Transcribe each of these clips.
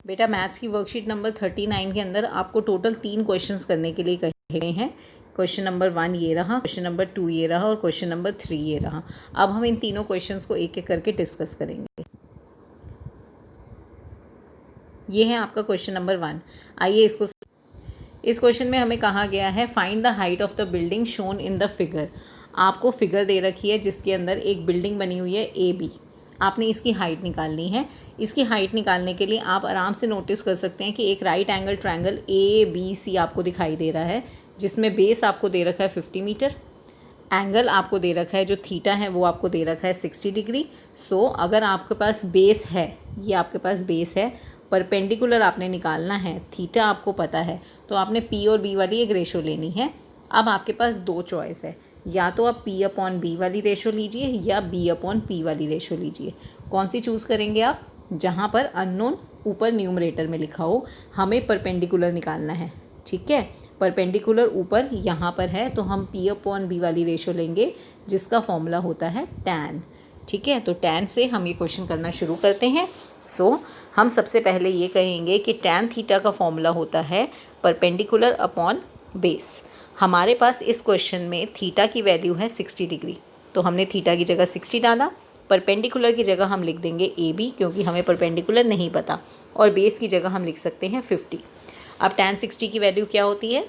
बेटा मैथ्स की worksheet number 39 के अंदर आपको टोटल 3 क्वेश्चंस करने के लिए कहे गए हैं। क्वेश्चन नंबर 1 ये रहा, क्वेश्चन नंबर 2 ये रहा और क्वेश्चन नंबर 3 ये रहा। अब हम इन तीनों क्वेश्चंस को एक एक करके डिस्कस करेंगे। ये है आपका क्वेश्चन नंबर 1। आइए इस क्वेश्चन में हमें कहा गया है find the height of the building shown in the figure. आपको फिगर दे रखी है जिसके अंदर एक बिल्डिंग बनी हुई है AB। आपने इसकी हाइट निकालनी है। इसकी हाइट निकालने के लिए आप आराम से नोटिस कर सकते हैं कि एक राइट एंगल ट्रायंगल ABC आपको दिखाई दे रहा है, जिसमें बेस आपको दे रखा है 50 मीटर। एंगल आपको दे रखा है जो थीटा है वो आपको दे रखा है 60 डिग्री। सो अगर आपके पास बेस है, ये आपके पास बेस है, परपेंडिकुलर आपने निकालना है, थीटा आपको पता है, तो आपने P और B वाली एक रेशो लेनी है। अब आपके पास दो चॉइस है, या तो आप P/B वाली रेशो लीजिए या B/P वाली रेशो लीजिए। कौन सी चूज़ करेंगे आप? जहाँ पर अननोन ऊपर न्यूमरेटर में लिखा हो, हमें परपेंडिकुलर निकालना है। ठीक है, परपेंडिकुलर ऊपर यहाँ पर है तो हम P/B वाली रेशो लेंगे जिसका फॉर्मूला होता है tan। ठीक है, तो tan से हम ये क्वेश्चन करना शुरू करते हैं। हम सबसे पहले ये कहेंगे कि tan थीटा का फॉर्मूला होता है परपेंडिकुलर अपॉन बेस। हमारे पास इस क्वेश्चन में थीटा की वैल्यू है 60 डिग्री, तो हमने थीटा की जगह 60 डाला। परपेंडिकुलर की जगह हम लिख देंगे AB क्योंकि हमें परपेंडिकुलर नहीं पता, और बेस की जगह हम लिख सकते हैं 50। अब tan 60 की वैल्यू क्या होती है?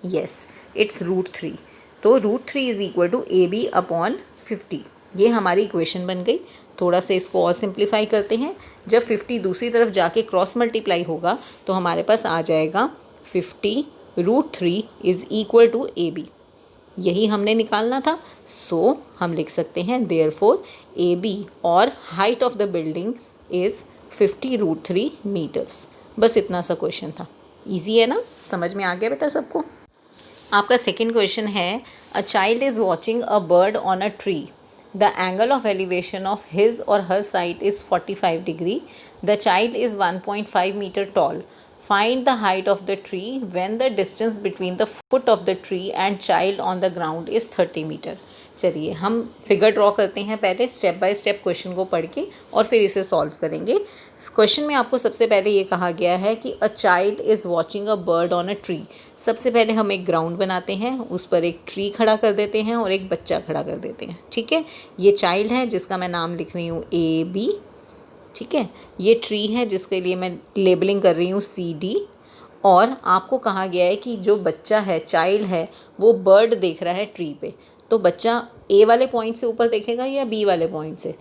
Yes, it's √3। तो √3 इज़ इक्वल टू AB/50। ये हमारी इक्वेशन बन गई। थोड़ा सा इसको और सिंप्लीफाई करते हैं। जब 50 दूसरी तरफ जाके क्रॉस मल्टीप्लाई होगा तो हमारे पास आ जाएगा 50 √3 इज़ इक्वल टू AB। यही हमने निकालना था। हम लिख सकते हैं देयरफॉर AB और height of the building is 50 √3 metres. बस इतना सा क्वेश्चन था। ईजी है ना? समझ में आ गया बेटा सबको? आपका सेकेंड क्वेश्चन है a child is watching a bird on a tree. The angle of elevation of his or her site is 45 degree. The child is 1.5 meter tall. Find the height of the tree when the distance between the foot of the tree and child on the ground is 30 meter. चलिए हम figure draw करते हैं पहले, step by step question को पढ़ के और फिर इसे सॉल्व करेंगे। क्वेश्चन में आपको सबसे पहले ये कहा गया है कि a child is watching a bird on a tree. सबसे पहले हम एक ग्राउंड बनाते हैं, उस पर एक ट्री खड़ा कर देते हैं और एक बच्चा खड़ा कर देते हैं। ठीक है, ये चाइल्ड है जिसका मैं नाम लिख रही हूँ AB। ठीक है, ये ट्री है जिसके लिए मैं लेबलिंग कर रही हूँ CD। और आपको कहा गया है कि जो बच्चा है, चाइल्ड है, वो बर्ड देख रहा है ट्री पे। तो बच्चा A वाले पॉइंट से ऊपर देखेगा या B वाले पॉइंट से?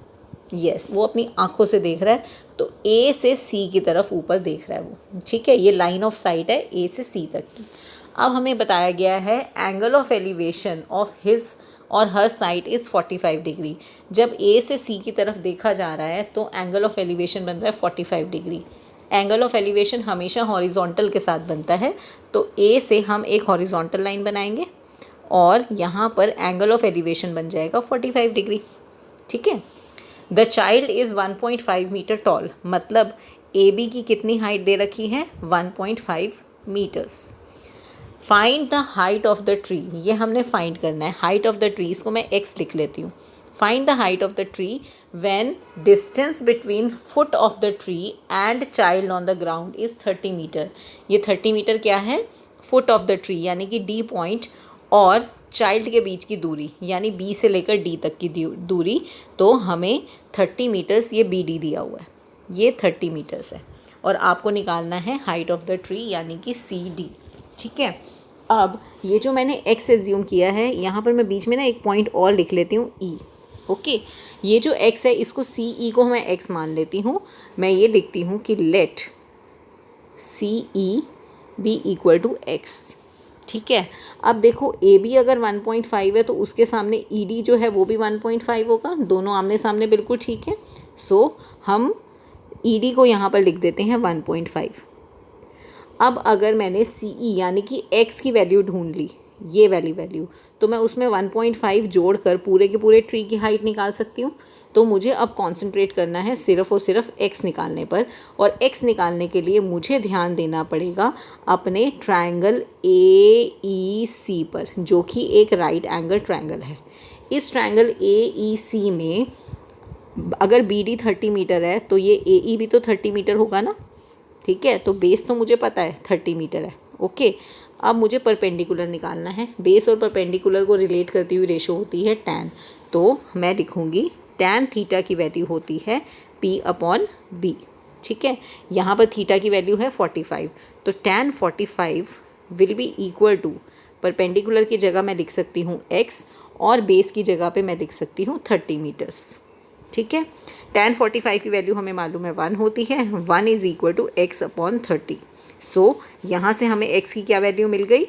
यस, वो अपनी आँखों से देख रहा है, तो A से C की तरफ ऊपर देख रहा है वो। ठीक है, ये लाइन ऑफ साइट है A से C तक की। अब हमें बताया गया है angle of elevation of his और हर साइड इज़ 45 डिग्री। जब A से C की तरफ देखा जा रहा है तो एंगल ऑफ एलिवेशन बन रहा है 45 डिग्री। एंगल ऑफ एलिवेशन हमेशा हॉरिजॉन्टल के साथ बनता है, तो A से हम एक हॉरिजॉन्टल लाइन बनाएंगे और यहाँ पर एंगल ऑफ एलिवेशन बन जाएगा 45 डिग्री। ठीक है, the child is 1.5 metre tall, मतलब AB की कितनी हाइट दे रखी है? 1.5 metres. Find the height of the tree, ये हमने फाइंड करना है। हाइट ऑफ द ट्री, इसको मैं x लिख लेती हूँ। Find the height of the tree when distance between foot of the tree and child on the ground is 30 metre. ये 30 मीटर क्या है? फुट ऑफ द ट्री यानी कि D पॉइंट और चाइल्ड के बीच की दूरी, यानी B से लेकर D तक की दूरी। तो हमें 30 मीटर्स, ये BD दिया हुआ है, ये 30 मीटर्स है। और आपको निकालना है हाइट ऑफ द ट्री यानी कि CD। ठीक है, अब ये जो मैंने x एज्यूम किया है, यहाँ पर मैं बीच में ना एक पॉइंट और लिख लेती हूँ E। ओके, ये जो x है इसको CE को मैं x मान लेती हूँ। मैं ये लिखती हूँ कि let CE be equal to x। ठीक है, अब देखो AB अगर 1.5 है तो उसके सामने ED जो है वो भी 1.5 होगा, दोनों आमने सामने बिल्कुल ठीक है। हम ED को यहाँ पर लिख देते हैं 1.5। अब अगर मैंने CE यानी कि x की वैल्यू ढूंढ ली, ये वाली वैल्यू, तो मैं उसमें 1.5 जोड़कर पूरे के पूरे ट्री की हाइट निकाल सकती हूँ। तो मुझे अब कॉन्सेंट्रेट करना है सिर्फ़ और सिर्फ x निकालने पर, और x निकालने के लिए मुझे ध्यान देना पड़ेगा अपने ट्रायंगल AEC पर, जो कि एक राइट एंगल ट्रायंगल है। इस ट्रायंगल AEC में अगर BD 30 मीटर है तो ये AE भी तो 30 मीटर होगा ना। ठीक है। तो बेस तो मुझे पता है 30 मीटर है, ओके। अब मुझे परपेंडिकुलर निकालना है। बेस और परपेंडिकुलर को रिलेट करती हुई रेशो होती है tan। तो मैं लिखूँगी tan थीटा की वैल्यू होती है P/B, ठीक है। यहाँ पर थीटा की वैल्यू है 45, तो tan 45 will be equal to, perpendicular की जगह मैं लिख सकती हूँ x और बेस की जगह पे मैं लिख सकती हूँ 30 मीटर्स, ठीक है। tan 45 की वैल्यू हमें मालूम है 1 होती है, 1 इज़ इक्वल टू x/30। सो यहाँ से हमें x की क्या वैल्यू मिल गई,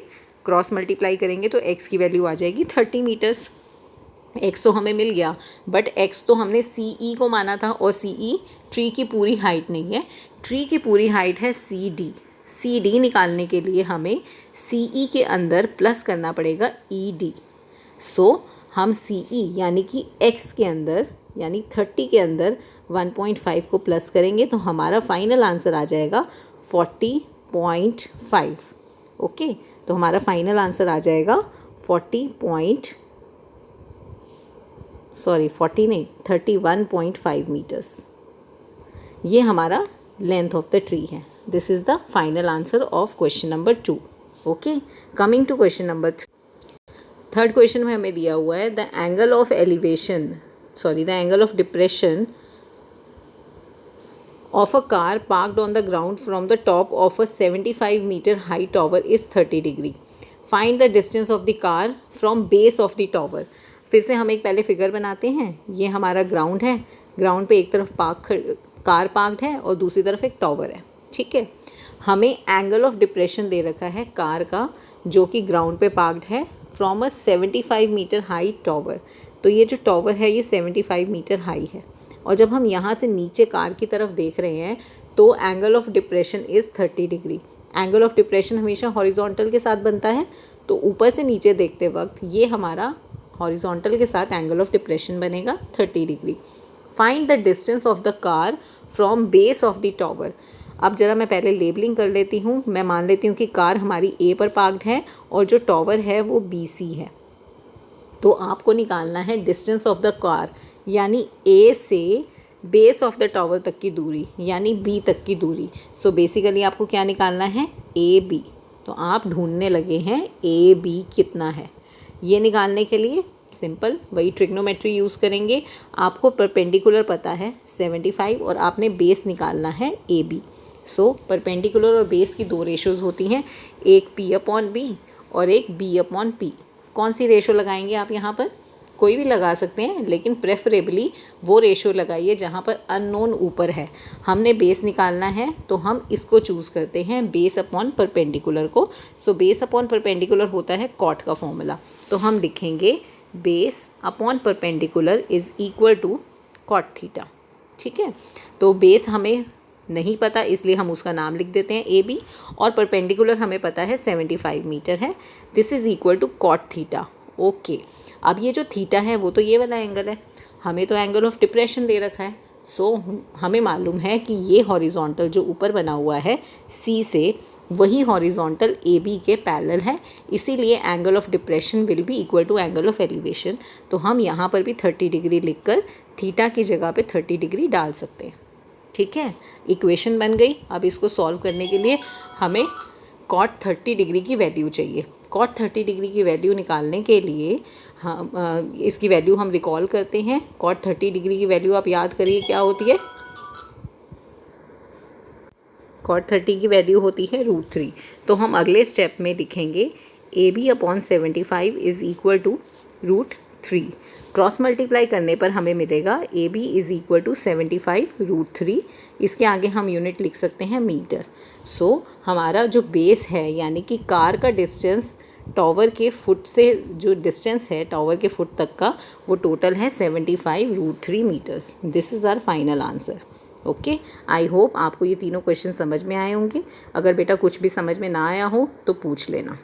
क्रॉस मल्टीप्लाई करेंगे तो x की वैल्यू आ जाएगी 30 मीटर्स। x तो हमें मिल गया, बट x तो हमने CE को माना था, और CE ट्री की पूरी हाइट नहीं है, ट्री की पूरी हाइट है CD। CD निकालने के लिए हमें CE के अंदर प्लस करना पड़ेगा ED। सो हम CE यानी कि x के अंदर यानी 30 के अंदर 1.5 को प्लस करेंगे तो हमारा फाइनल आंसर आ जाएगा 40.5, ओके। तो हमारा फाइनल आंसर आ जाएगा 31.5 मीटर्स। ये हमारा लेंथ ऑफ द ट्री है। This is the final answer of question number 2, okay. Coming to question number 3। Third question में हमें दिया हुआ है the angle of depression of a car parked on the ground from the top of a 75 meter high tower is 30 degree. Find the distance of the car from base of the tower. फिर से हम एक पहले figure बनाते हैं। ये हमारा ground है, ग्राउंड पे एक तरफ कार पार्कड है और दूसरी तरफ एक टॉवर है, ठीक है। हमें एंगल ऑफ डिप्रेशन दे रखा है कार का, जो कि ग्राउंड पे पार्कड है, from a 75 metre high tower. तो ये जो टॉवर है ये 75 मीटर हाई है, और जब हम यहाँ से नीचे कार की तरफ देख रहे हैं तो angle of depression is 30 degree. Angle of depression हमेशा हॉरिजॉन्टल के साथ बनता है, तो ऊपर से नीचे देखते वक्त ये हमारा हॉरिजॉन्टल के साथ एंगल ऑफ डिप्रेशन बनेगा 30 degree. Find the distance of the car from base of the tower. अब ज़रा मैं पहले लेबलिंग कर लेती हूँ। मैं मान लेती हूँ कि कार हमारी A पर पार्कड है और जो टॉवर है वो BC है। तो आपको निकालना है डिस्टेंस ऑफ द कार, यानी A से बेस ऑफ द टॉवर तक की दूरी, यानी B तक की दूरी। सो बेसिकली आपको क्या निकालना है, AB। तो आप ढूंढने लगे हैं AB कितना है। ये निकालने के लिए सिंपल वही ट्रिग्नोमेट्री यूज़ करेंगे। आपको परपेंडिकुलर पता है 75 और आपने बेस निकालना है AB। सो परपेंडिकुलर और बेस की दो रेशोज़ होती हैं, एक P/B और एक B/P। कौन सी रेशो लगाएंगे आप यहाँ पर, कोई भी लगा सकते हैं, लेकिन प्रेफरेबली वो रेशो लगाइए जहाँ पर अननोन ऊपर है। हमने बेस निकालना है तो हम इसको चूज़ करते हैं, बेस अपॉन परपेंडिकुलर को। सो बेस अपॉन परपेंडिकुलर होता है कॉट का फॉर्मूला, तो हम लिखेंगे base upon perpendicular is equal to cot theta, ठीक है। तो बेस हमें नहीं पता इसलिए हम उसका नाम लिख देते हैं AB, और परपेंडिकुलर हमें पता है 75 मीटर है। This is equal to cot theta, okay. अब ये जो थीटा है वो तो ये वाला एंगल है, हमें तो एंगल ऑफ डिप्रेशन दे रखा है। सो हमें मालूम है कि ये हॉरिजॉन्टल जो ऊपर बना हुआ है C से, वही हॉरिजॉन्टल AB के पैरेलल है, इसीलिए angle of depression will be equal to angle of elevation. तो हम यहाँ पर भी 30 डिग्री लिखकर थीटा की जगह पे 30 डिग्री डाल सकते हैं, ठीक है। इक्वेशन बन गई। अब इसको सॉल्व करने के लिए हमें कॉट 30 डिग्री की वैल्यू चाहिए। कॉट 30 डिग्री की वैल्यू निकालने के लिए इसकी वैल्यू हम रिकॉल करते हैं। कॉट 30 डिग्री की वैल्यू आप याद करिए क्या होती है, कॉट 30 की वैल्यू होती है √3। तो हम अगले स्टेप में लिखेंगे AB/75 is equal to √3। Cross multiply करने पर हमें मिलेगा AB इज़ इक्वल टू 75 √3। इसके आगे हम यूनिट लिख सकते हैं मीटर। सो हमारा जो बेस है यानी कि कार का डिस्टेंस टॉवर के फुट से जो डिस्टेंस है टॉवर के फुट तक का, वो टोटल है 75 √3 metres. This is our final answer, okay. I hope आपको ये तीनों क्वेश्चन समझ में आए होंगे। अगर बेटा कुछ भी समझ में ना आया हो तो पूछ लेना।